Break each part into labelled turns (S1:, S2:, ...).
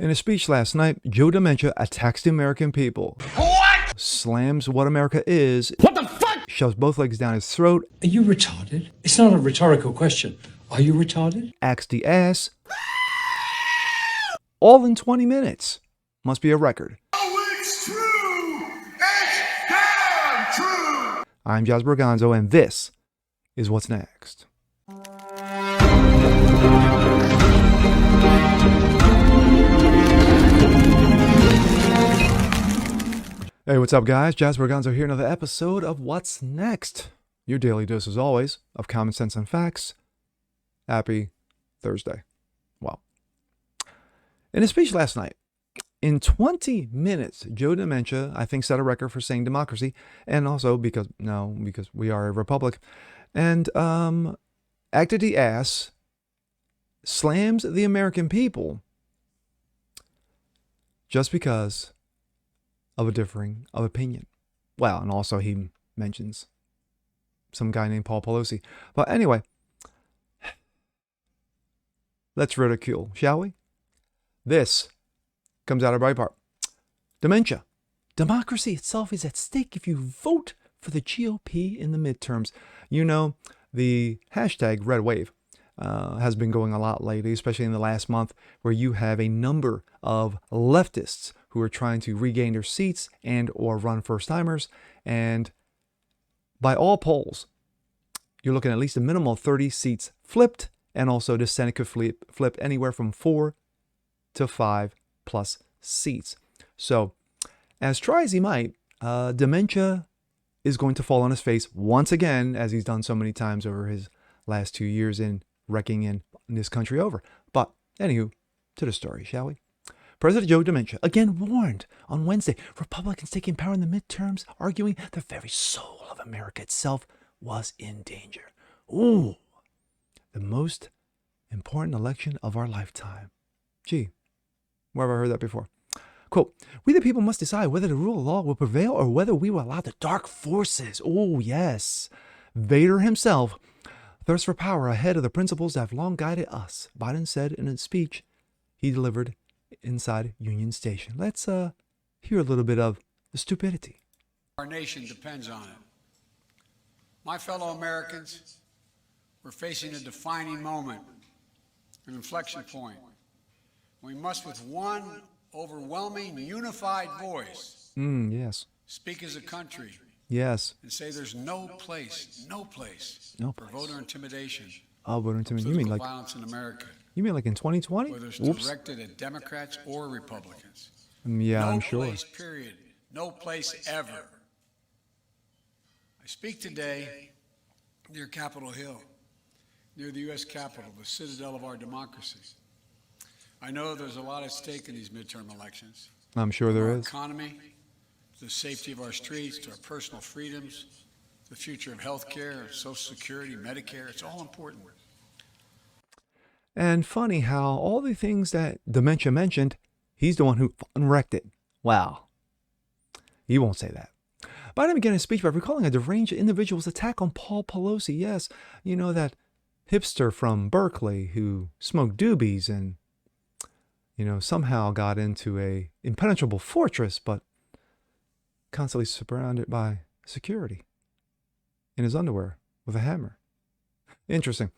S1: In a speech last night, Joe Dementia attacks the American people. What? Slams what America is. What the fuck? Shoves both legs down his throat.
S2: Are you retarded? It's not a rhetorical question. Are you retarded?
S1: Acts the ass. All in 20 minutes. Must be a record.
S3: Oh, it's true! It's damn true!
S1: I'm Josh Berganzo, and this is What's Next. Hey, what's up, guys? Josh Berganzo here, another episode of What's Next? Your daily dose, as always, of common sense and facts. Happy Thursday. Well, in a speech last night, in 20 minutes, Joe Dementia, I think, set a record for saying democracy, and also because we are a republic, and acted the ass, slams the American people just because of a differing of opinion. Well, and also he mentions some guy named Paul Pelosi. But anyway, let's ridicule, shall we? This comes out of Breitbart. Dementia. Democracy itself is at stake if you vote for the GOP in the midterms. You know, the hashtag Red Wave has been going a lot lately, especially in the last month, where you have a number of leftists who are trying to regain their seats and or run first-timers. And by all polls, you're looking at least a minimum of 30 seats flipped, and also the Senate could flip anywhere from 4 to 5 plus seats. So, as try as he might, Dementia is going to fall on his face once again, as he's done so many times over his last 2 years in wrecking in this country over. But, anywho, to the story, shall we? President Joe Dementia again warned on Wednesday Republicans taking power in the midterms, arguing the very soul of America itself was in danger. Ooh, the most important election of our lifetime. Gee, where have I heard that before? Quote, "We the people must decide whether the rule of law will prevail or whether we will allow the dark forces." Oh, yes. Vader himself thirsts for power ahead of the principles that have long guided us, Biden said in a speech he delivered inside Union Station. Let's hear a little bit of the stupidity.
S4: Our nation depends on it. My fellow Americans, we're facing a defining moment, an inflection point. We must, with one overwhelming, unified voice,
S1: Yes.
S4: speak as a country.
S1: Yes.
S4: And say there's no place for voter intimidation.
S1: Oh, voter intimidation. You mean like
S4: violence in America?
S1: You mean like in 2020?
S4: Whether it's directed at Democrats or Republicans.
S1: Yeah, I'm sure.
S4: No place, period. No place ever. I speak today near Capitol Hill, near the U.S. Capitol, the citadel of our democracy. I know there's a lot at stake in these midterm elections.
S1: I'm sure there is.
S4: Our economy, the safety of our streets, to our personal freedoms, the future of health care, Social Security, Medicare, it's all important.
S1: And funny how all the things that Dementia mentioned, he's the one who wrecked it. Wow. He won't say that. Biden began his speech by recalling a deranged individual's attack on Paul Pelosi. Yes, you know, that hipster from Berkeley who smoked doobies and, you know, somehow got into a impenetrable fortress, but constantly surrounded by security in his underwear with a hammer. Interesting.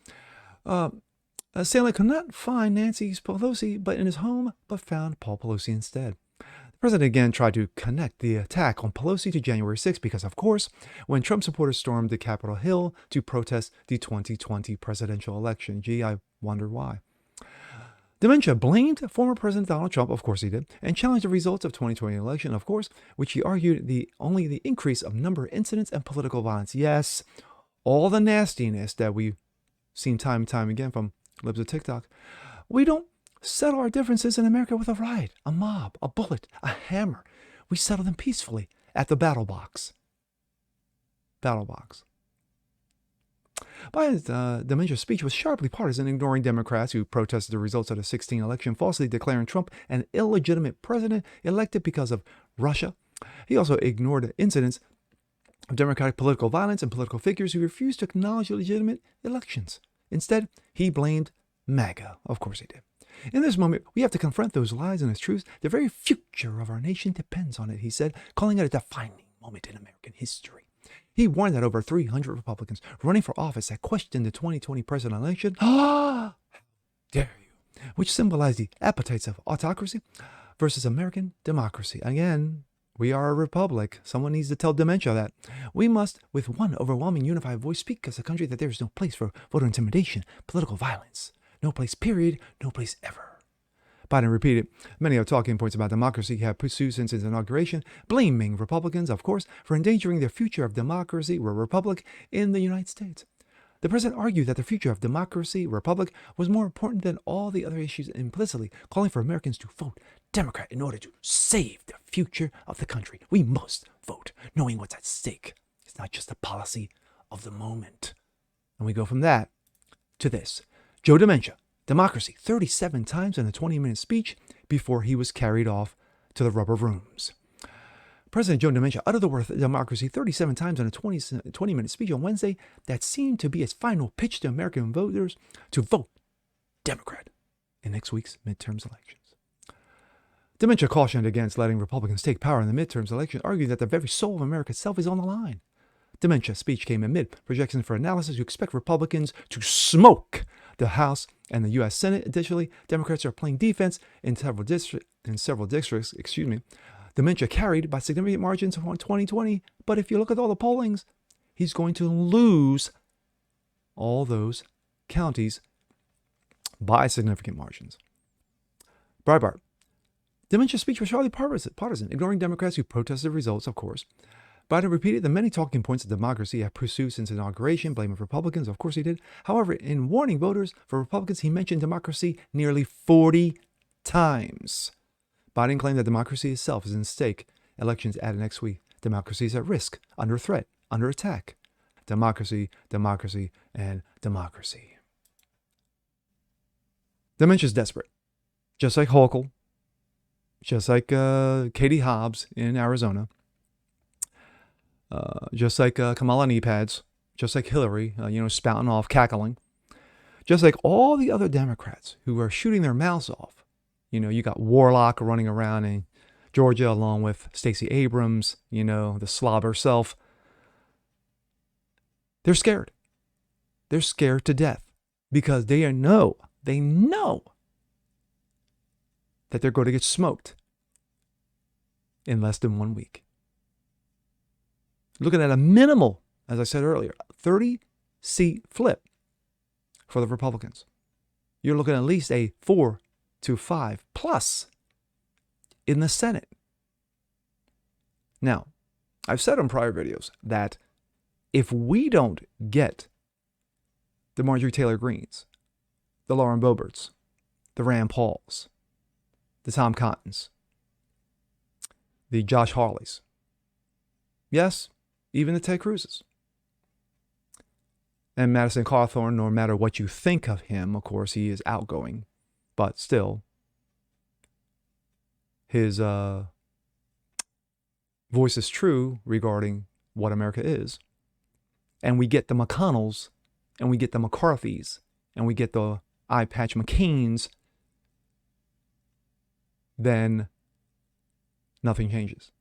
S1: Assailant could not find Nancy Pelosi but in his home, but found Paul Pelosi instead. The president again tried to connect the attack on Pelosi to January 6th because, of course, when Trump supporters stormed the Capitol Hill to protest the 2020 presidential election. Gee, I wonder why. Dementia blamed former President Donald Trump, of course he did, and challenged the results of 2020 election, of course, which he argued only the increase of number of incidents and political violence. Yes, all the nastiness that we've seen time and time again from libs of TikTok. We don't settle our differences in America with a riot, a mob, a bullet, a hammer. We settle them peacefully at the battle box. Battle box. Biden's Dementia speech was sharply partisan, ignoring Democrats who protested the results of the 2016 election, falsely declaring Trump an illegitimate president elected because of Russia. He also ignored incidents of Democratic political violence and political figures who refused to acknowledge legitimate elections. Instead, he blamed MAGA. Of course he did. In this moment, we have to confront those lies and as truths. The very future of our nation depends on it, he said, calling it a defining moment in American history. He warned that over 300 Republicans running for office had questioned the 2020 presidential election. Ah, dare you? Which symbolized the appetites of autocracy versus American democracy. Again, we are a republic. Someone needs to tell Dementia that. We must, with one overwhelming unified voice, speak as a country that there is no place for voter intimidation, political violence. No place, period. No place ever. Biden repeated many of talking points about democracy he had pursued since his inauguration, blaming Republicans, of course, for endangering the future of democracy or republic in the United States. The president argued that the future of democracy, republic, was more important than all the other issues, implicitly calling for Americans to vote Democrat in order to save the future of the country. We must vote, knowing what's at stake. It's not just a policy of the moment. And we go from that to this. Joe Dementia, democracy, 37 times in a 20-minute speech before he was carried off to the rubber rooms. President Joe Dementia uttered the word democracy 37 times in a 20-minute speech on Wednesday that seemed to be his final pitch to American voters to vote Democrat in next week's midterms elections. Dementia cautioned against letting Republicans take power in the midterms election, arguing that the very soul of America itself is on the line. Dementia's speech came amid projections for analysis who expect Republicans to smoke the House and the U.S. Senate. Additionally, Democrats are playing defense in several districts. Dementia carried by significant margins in 2020, but if you look at all the pollings, he's going to lose all those counties by significant margins. Breitbart. Dementia's speech was hardly partisan, ignoring Democrats who protested the results, of course. Biden repeated the many talking points of democracy he had pursued since inauguration, blaming Republicans. Of course he did. However, in warning voters for Republicans, he mentioned democracy nearly 40 times. Biden claimed that democracy itself is in stake. Elections added next week. Democracy is at risk, under threat, under attack. Democracy, democracy, and democracy. Dementia's desperate. Just like Hochul, just like Katie Hobbs in Arizona, just like Kamala Kneepads, just like Hillary, spouting off, cackling, just like all the other Democrats who are shooting their mouths off. You got Warlock running around in Georgia along with Stacey Abrams, the slob herself. They're scared. They're scared to death because they know that they're going to get smoked in less than 1 week. Looking at a minimal, as I said earlier, 30-seat flip for the Republicans. You're looking at least a 4 to 5 plus in the Senate. Now, I've said on prior videos that if we don't get the Marjorie Taylor Greens, the Lauren Boeberts, the Rand Pauls, the Tom Cottons, the Josh Hawleys, yes, even the Ted Cruzes, and Madison Cawthorn, no matter what you think of him, of course, he is outgoing, but still, his voice is true regarding what America is. And we get the McConnells, and we get the McCarthys, and we get the eye patch McCains, then nothing changes.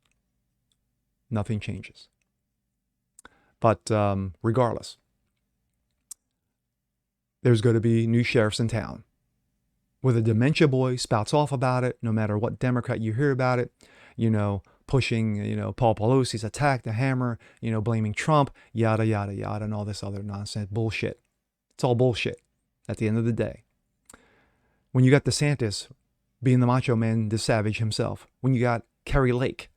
S1: Nothing changes. But regardless, there's going to be new sheriffs in town. Where the dementia boy spouts off about it, no matter what Democrat you hear about it, pushing, Paul Pelosi's attack, the hammer, blaming Trump, yada, yada, yada, and all this other nonsense, bullshit. It's all bullshit at the end of the day. When you got DeSantis being the macho man, the savage himself, when you got Carrie Lake,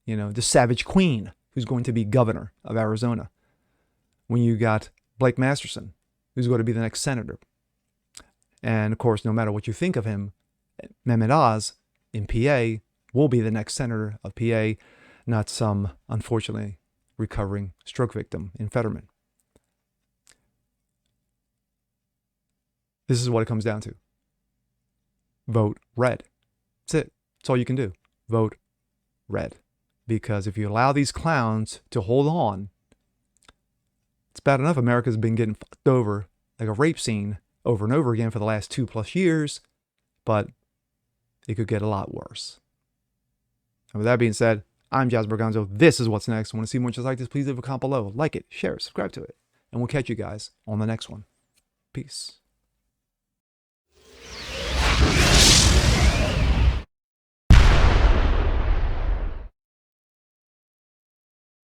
S1: the savage queen who's going to be governor of Arizona, when you got Blake Masterson, who's going to be the next senator, and of course, no matter what you think of him, Mehmet Oz in PA will be the next senator of PA, not some, unfortunately, recovering stroke victim in Fetterman. This is what it comes down to. Vote red. That's it. That's all you can do. Vote red. Because if you allow these clowns to hold on, it's bad enough America's been getting fucked over like a rape scene over and over again for the last 2+ years. but it could get a lot worse. And with that being said, I'm Jasper Gonzo. This is What's Next. Want to see more just like this? Please leave a comment below. Like it, share it, subscribe to it. And we'll catch you guys on the next one. Peace.